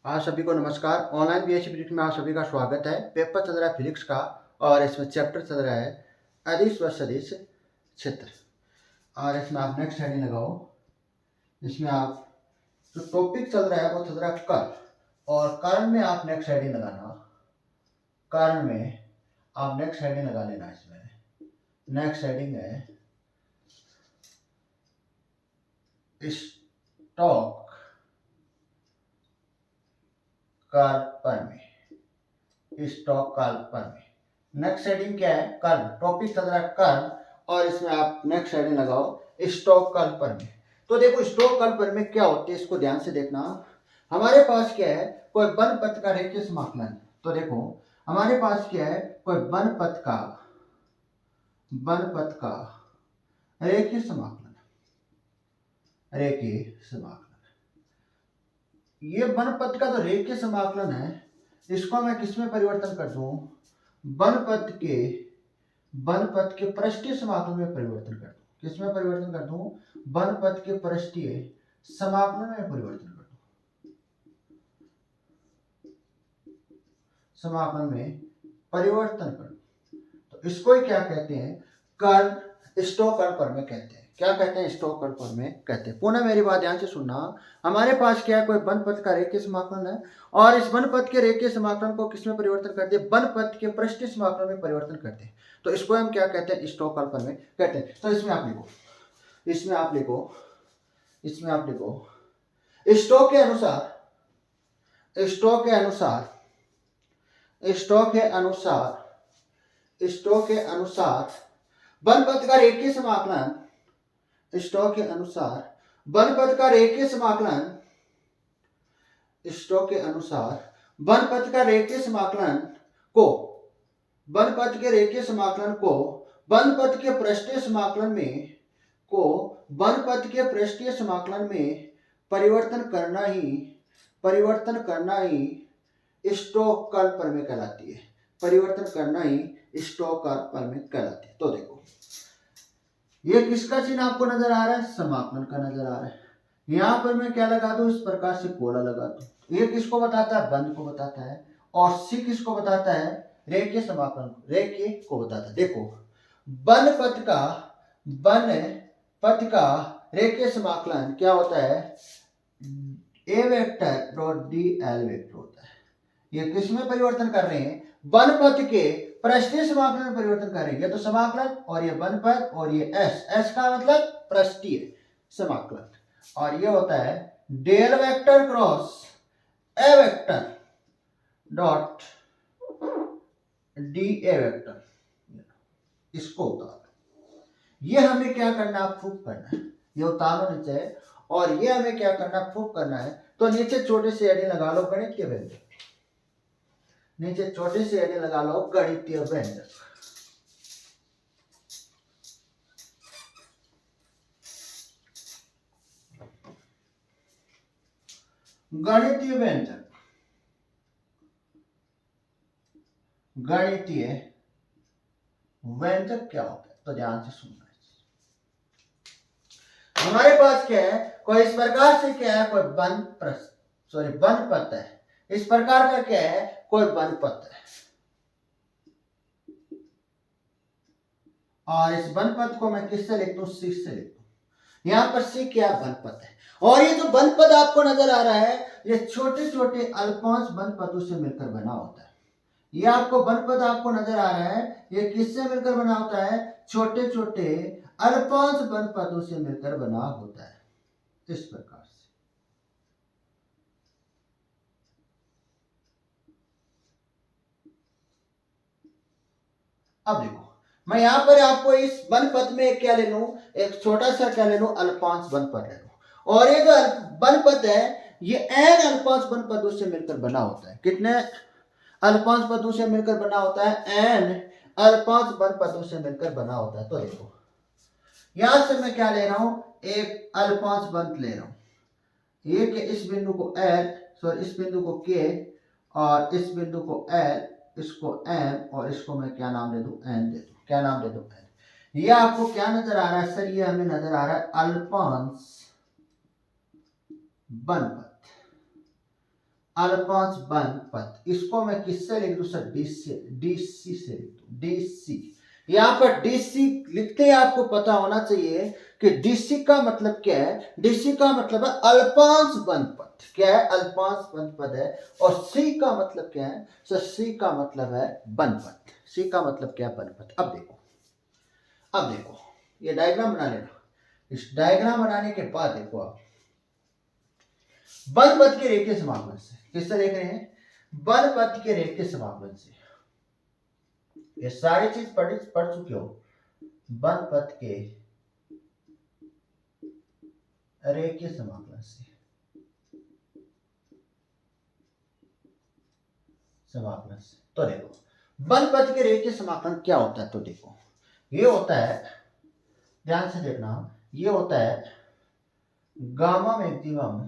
आप सभी को नमस्कार। ऑनलाइन बीएससी ब्रीफ में आप सभी का स्वागत है। पेपर चल रहा है फिजिक्स का और इसमें चैप्टर चल रहा है अदिश व सदिश क्षेत्र। और इसमें आप नेक्स्ट हेडिंग लगाओ। इसमें आप जो टॉपिक चल रहा है वो चल रहा है कर्ल, और कर्ल में आप नेक्स्ट हेडिंग लगाना। कर्ल में आप नेक्स्ट हेडिंग लगा लेना। इसमें नेक्स्ट हेडिंग है स्टोक कर्ल प्रमेय। स्टोक कर्ल प्रमेय। नेक्स्ट हेडिंग क्या है? कर्ल। टॉपिक चल रहा है कर्ल और इसमें आप नेक्स्ट हेडिंग लगाओ स्टोक कर्ल प्रमेय। तो देखो स्टोक कर्ल प्रमेय क्या होती है, इसको ध्यान से देखना। हमारे पास क्या है? कोई वन पथ का रेखीय समाकलन। तो देखो हमारे पास क्या है? कोई वन पथ का रेखीय समाकलन। ये वन पथ का जो रेखीय समाकलन है, इसको मैं किसमें परिवर्तन कर दूं? वन पथ के पृष्ठीय समाकलन में परिवर्तन कर दूं। किसमें परिवर्तन कर दूं? वन पथ के पृष्ठीय समाकलन में परिवर्तन कर दूं। समाकलन में परिवर्तन कर दूं। तो इसको ही क्या कहते हैं? कर्ल। स्टोक कर्ल प्रमेय कहते हैं। क्या कहते हैं? स्टोक कर्ल प्रमेय कहते हैं। पुनः मेरी बात ध्यान से सुनना। हमारे पास क्या है? कोई वन पथ का रेखीय समाकलन है और इस वन पथ के रेखीय समाकलन को किसमें परिवर्तन करते हैं? वन पथ के पृष्ठीय समाकलन में परिवर्तन करते हैं। तो इसको हम क्या कहते हैं? स्टोक कर्ल प्रमेय कहते हैं। तो इसमें आप लिखो स्टोक के अनुसार वन पथ का रेखीय समाकलन स्टोक के अनुसार वन पथ का रेखीय समाकलन को वन पथ के पृष्ठीय समाकलन में परिवर्तन करना ही स्टोक कर्ल प्रमेय कहलाती है। तो देखो ये किसका चिन्ह आपको नजर आ रहा है? समाकलन का नजर आ रहा है। यहां पर मैं क्या लगा दूं? इस प्रकार से गोला लगा दूं। ये किसको बताता है? बंध को बताता है। और सी किसको बताता है? रेखीय समाकलन को बताता है। देखो वन पथ का रेखीय समाकलन क्या होता है? A vector dot D L vector होता है। ये किसमें परिवर्तन कर रहे हैं? वन पथ के पृष्ठीय समाकलन में परिवर्तन कर रहे हैं। ये तो समाकलन और ये वन पथ और ये एस का मतलब पृष्ठीय समाकलन। और ये होता है del vector cross A vector dot D A vector. इसको उतारो। ये हमें क्या करना है? प्रूफ करना है। ये उतारो नीचे, और ये हमें क्या करना है? प्रूफ करना है। तो नीचे छोटे से एडी लगा लो गणितीय व्यंजक। गणितीय व्यंजक। क्या होता है? तो ध्यान से सुनना। हमारे पास क्या है? कोई इस प्रकार से क्या है? कोई वन पथ है। इस प्रकार का क्या है? कोई वन पथ है। और इस वन पथ को मैं किससे लिखता हूं? सी से लिखता हूं। यहां पर सी क्या? वन पथ है। और ये जो वन पथ आपको नजर आ रहा है, ये छोटे छोटे अल्पांश वन पथों से मिलकर बना होता है। ये आपको वन पथ आपको नजर आ रहा है, ये किससे मिलकर बना होता है? छोटे छोटे अल्पांश वन पथों से मिलकर बना होता है। इस प्रकार से अब देखो मैं यहां पर आपको इस वन पथ में क्या ले लूं? एक छोटा सा क्या ले लूं? अल्पांश वन पथ ले लूं। और ये जो वन पथ है, ये एन अल्पांश वन पथों से मिलकर बना होता है। कितने अल्पांश पदों से मिलकर बना होता है? एन अल्पांश वन पदों से मिलकर बना होता है। तो देखो यहां से मैं क्या ले रहा हूं? एक अल्पांश वन ले रहा हूं। ये के इस बिंदु को एल, इस बिंदु को के, और इस बिंदु को एल, इसको एम, और इसको मैं क्या नाम दे दूं? एन दे दूं। क्या नाम दे दूं? एन। ये आपको क्या नजर आ रहा है? सर ये हमें नजर आ रहा है अल्पांश वन पथ। अल्पांश बनपद, इसको मैं किससे लिख दूं सर, डीसी से लिख दूं, डीसी। यहां पर डीसी लिखते ही आपको पता होना चाहिए कि डीसी का मतलब क्या है। डीसी का मतलब है अल्पांश बनपद। क्या है, अल्पांश बनपद है। और सी का मतलब क्या है सर, सी का मतलब है बनपद। सी का मतलब क्या है, बनपद। अब देखो ये डायग्राम बना लेना। इस डायग्राम बनाने के बाद देखो आप बनपद के रेखीय समाकलन से, किससे देख रहे हैं, बनपद के रेखीय समाकलन से। ये सारी चीज पढ़ चुके हो। बनपद के रेखीय समाकलन से, तो देखो बनपद के रेखीय समाकलन क्या होता है। तो देखो ये होता है, ध्यान से देखना, ये होता है गामा मैक्सिमम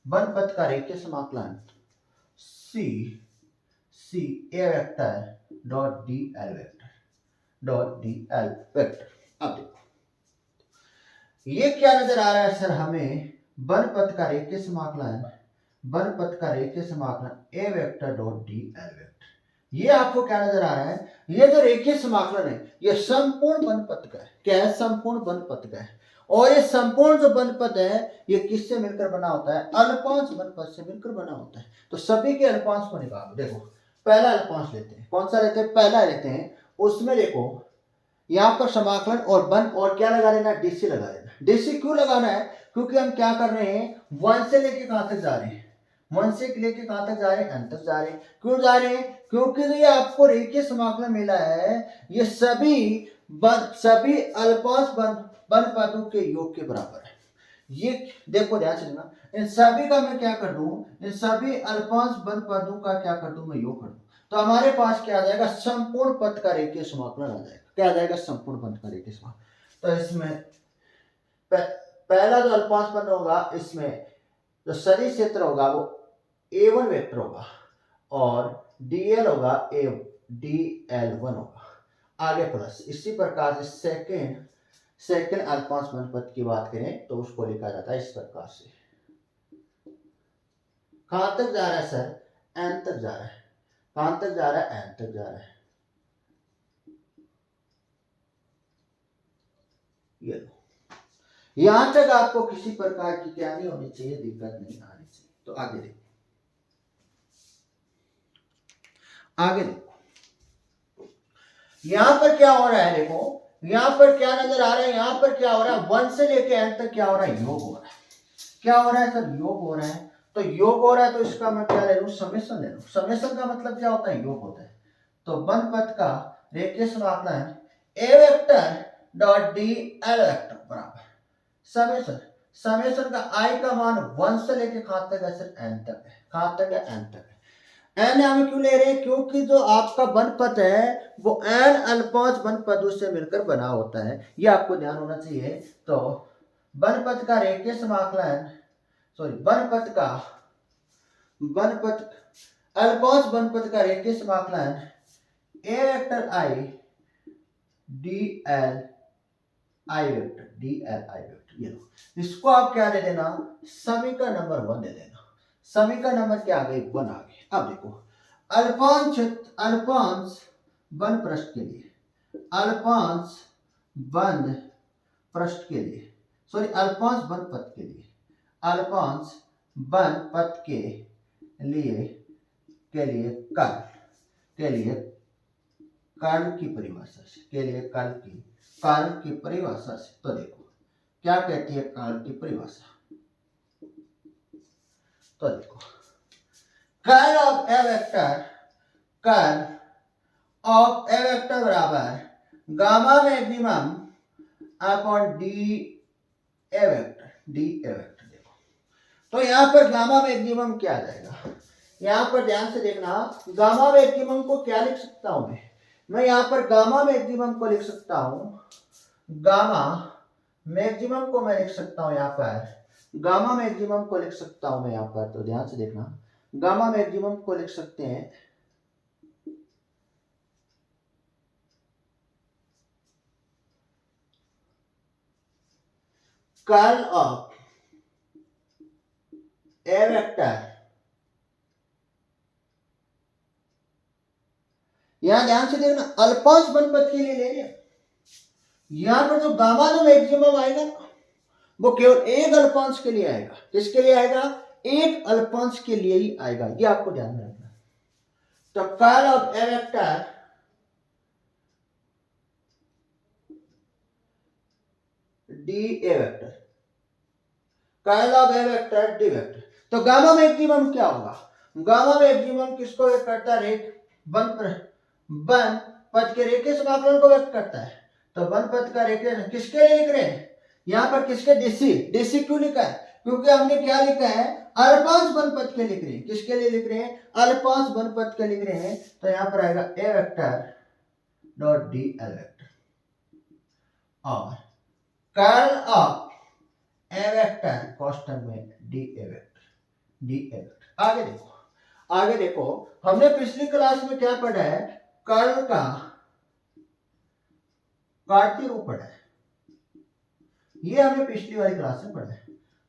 बनपद का रेखीय समाकलन C A vector dot D L vector. अब देखो ये क्या नजर आ रहा है सर हमें, बनपद का रेखीय समाकलन A vector dot D L vector. ये आपको क्या नजर आ रहा है, ये जो रेखीय समाकलन है ये संपूर्ण बनपद का है। क्या है, संपूर्ण बनपद का है। और ये संपूर्ण जो बनपद है ये किससे मिलकर बना होता है, अल्पांश बनपद से मिलकर बना होता है। तो सभी के अल्पांश को निकालो। देखो पहला अल्पांश लेते हैं, कौन सा लेते हैं, पहला लेते हैं। उसमें देखो यहाँ पर समाकलन और बन और क्या लगा लेना, डीसी लगा लेना। डीसी क्यों लगाना है, क्योंकि हम क्या कर रहे हैं, 1 से लेके कहां तक जा रहे हैं, 1 से लेके कहां तक जा रहे हैं, n तक जा रहे हैं। क्यों जा रहे हैं, क्योंकि ये आपको रेखीय समाकलन मिला है, ये सभी अल्पांश बनपदों के योग के बराबर है। ये देखो ध्यान से सुनना, इन सभी का मैं क्या कर दूं, इन सभी अल्पांश बनपदों का क्या कर दूं, मैं योग कर दूं। तो हमारे पास क्या आ जाएगा, संपूर्ण पद का रेखीय समाकलन आ जाएगा। क्या आ जाएगा, संपूर्ण पद का रेखीय समाकलन। तो इसमें पहला जो अल्पांश पद होगा, इसमें जो सदिश क्षेत्र होगा वो A1 वेक्टर होगा और dl होगा dl1 होगा। आगे प्लस, इसी प्रकार से सेकेंड अल्पांश बनपद की बात करें तो उसको लिखा जाता है इस प्रकार से। कहां तक जा रहा है सर, n तक जा रहा है। कहां तक जा रहा है, n तक जा रहा है। ये लो, यहां तक आपको किसी प्रकार की क्या नहीं होनी चाहिए, दिक्कत नहीं आनी चाहिए। तो आगे देखो, यहां पर क्या हो रहा है, देखो यहां पर क्या नजर आ रहा है, यहां पर क्या हो रहा है, 1 से लेके n तक क्या हो रहा है, योग हो रहा है। क्या हो रहा है सर, योग हो रहा है। तो योग हो रहा है तो इसका मैं क्या ले लूं, समेशन ले लूं। समेशन का मतलब क्या होता है, योग होता है। तो बनपद का रेखीय समाकलन A vector dot D L vector बराबर समेशन का आई का मान 1 से लेके कहां तक है सर, n तक है। कहां तक है, n तक है। एन हम क्यों ले रहे हैं, क्योंकि जो आपका बनपद है वो एन अल्पांश बनपदों से मिलकर बना होता है। ये आपको ध्यान होना चाहिए। तो बनपद का रेखीय समाकलन, बनपद अल्पांश बनपद का रेखीय समाकलन A vector I D L I vector ये लो। इसको आप क्या दे देना, समीकरण नंबर 1 दे देना। समीकरण नंबर क्या आ गई, 1 आ गई। अब देखो अल्पांश बन पृष्ठ के लिए, अल्पांश बंद पृष्ठ के लिए, अल्पांश बन पद के लिए, अल्पांश बन पद के लिए कर्ल की परिभाषा से, कर्ल की परिभाषा से। तो देखो क्या कहती है कर्ल की परिभाषा। तो देखो कर्ल ऑफ ए वेक्टर बराबर gamma maximum upon D A vector. देखो तो यहां पर गामा मैक्सिमम क्या आ जाएगा, यहां पर ध्यान से देखना, गामा मैक्सिमम को क्या लिख सकता हूं मैं यहां पर गामा मैक्सिमम को लिख सकता हूं, गामा मैक्सिमम को मैं लिख सकता हूं यहां पर, गामा मैक्सिमम को लिख सकता हूं मैं यहां पर। तो ध्यान से देखना, गामा मैक्सिमम को लिख सकते हैं कर्ल ऑफ ए वेक्टर, यहां ध्यान से देखना अल्पांश बनपद के लिए ले रहे हैं। यहां पर जो गामा जो मैक्सिमम आएगा वो केवल एक अल्पांश के लिए आएगा। किसके लिए आएगा? एक अल्पांश के लिए ही आएगा, ये आपको ध्यान में रखना। तो curl of A vector D A vector, curl of A vector D vector. तो गामा मैक्सिमम क्या होगा? गामा मैक्सिमम किसको व्यक्त करता है? बन पद के रेखीय समाकलन को व्यक्त करता है। तो बन पद का रेखीय किसके लिए लिख रहे हैं? यहाँ पर किसके? डीसी। डीसी क्यों लिखा है? क्योंकि हमने क्या लिखा है? अल्पांश बनपद के लिख रहे हैं। किसके लिए लिख रहे हैं? अल्पांश बनपद के लिख रहे हैं। तो यहाँ पर आएगा A vector dot D L vector, और कर्ल ऑफ ए वेक्टर कोष्टक में D A vector, D A vector. आगे देखो हमने पिछली क्लास में क्या पढ़ा है? कर्ल का काटती रूप पढ़ा है। ये हमने पिछली वाली क्लास में पढ़ा है,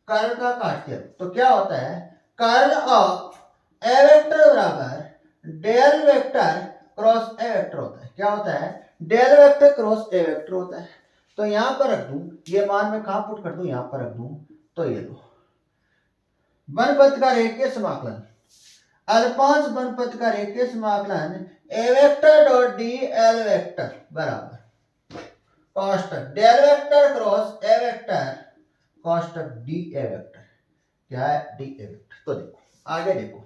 कर्ल का काटती रूप। तो क्या होता है? कर्ल ऑफ ए वेक्टर बराबर del vector cross A vector होता है। क्या होता है? Del vector cross A vector होता है। तो यहां पर रख दूं, ये मान मैं कहां पुट कर दूं? यहां पर रख दूं। तो ये लो बनपद का रेखीय समाकलन, अल्पांश बनपद का रेखीय समाकलन A vector dot D L vector बराबर कोष्टक del vector cross A vector कोष्टक डी ए वेक्टर। क्या है? D A vector. तो देखो आगे देखो,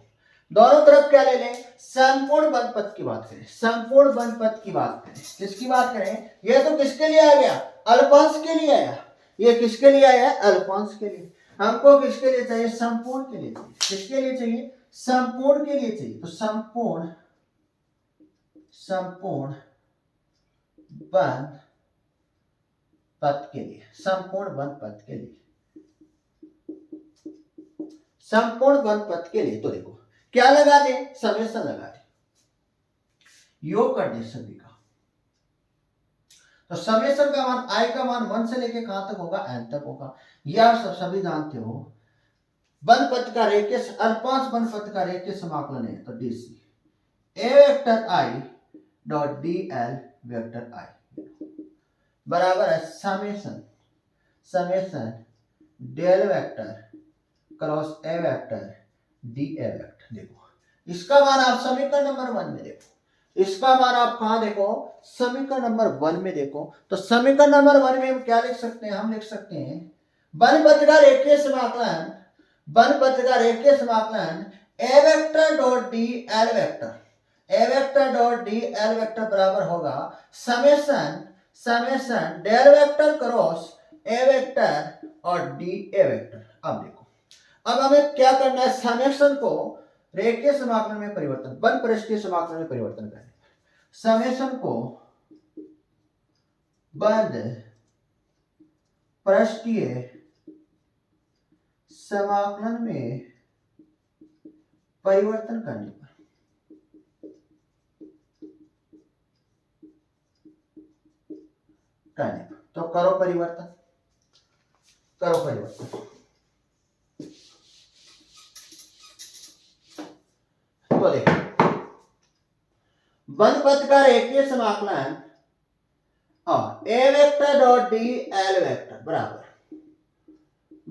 दोनों तरफ क्या ले लें? संपूर्ण बनपद की बात करें। संपूर्ण बनपद की बात करें, किसकी बात करें? ये तो किसके लिए आ गया? अल्पांश के लिए आया। ये किसके लिए आया? अल्पांश के लिए। हमको किसके लिए चाहिए? संपूर्ण के लिए चाहिए। किसके लिए चाहिए? संपूर्ण के लिए चाहिए। तो संपूर्ण बन पद के लिए, संपूर्ण बन पद के लिए, संपूर्ण बन पद के लिए। तो देखो क्या लगा दे? समेशन लगा दे, योग कर दे सभी का। तो समेशन का मान आई का मान 1 से लेके कहां तक होगा? n तक होगा। यह आप सब सभी जानते हो। बनपद का रेखीय अल्पांश बनपद का रेखीय समाकलन है। तो DC A vector I dot D L vector I बराबर है समेशन del vector cross A vector D A vector. देखो इसका मान आप समीकरण नंबर 1 में देखो, इसका मान आप कहां देखो? समीकरण नंबर 1 में देखो। तो समीकरण नंबर 1 में हम क्या लिख सकते हैं? हम लिख सकते हैं बनपद का रेखीय समाकलन, बनपद का रेखीय समाकलन A vector dot D L vector, A vector dot D L vector बराबर होगा समेशन del vector cross A vector और डी ए वेक्टर। अब देखो, अब हमें क्या करना है? समेशन को रेखीय समाकलन में परिवर्तन, बन पृष्ठीय समाकलन में परिवर्तन करना है। समेशन को बंद पृष्ठीय समाकलन में परिवर्तन करने पर तो करो परिवर्तन, करो परिवर्तन। तो देखो बनपद का रेखीय समाकलन और A vector dot D L vector बराबर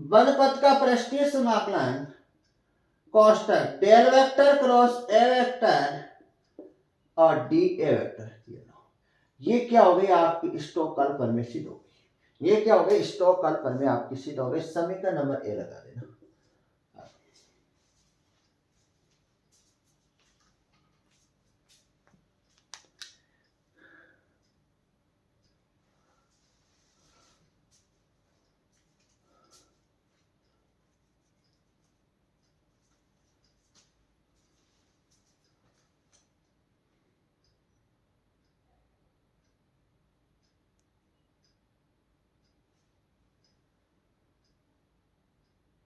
बनपद का पृष्ठीय समाकलन कोष्टक del vector cross A vector और डी ए वेक्टर। ये क्या हो गई? आपकी स्टोक्स परिमेय सिद्ध हो गई। ये क्या हो गई? स्टोक्स परिमेय आपकी सिद्ध हो गई। समीकरण नंबर ए लगा देना।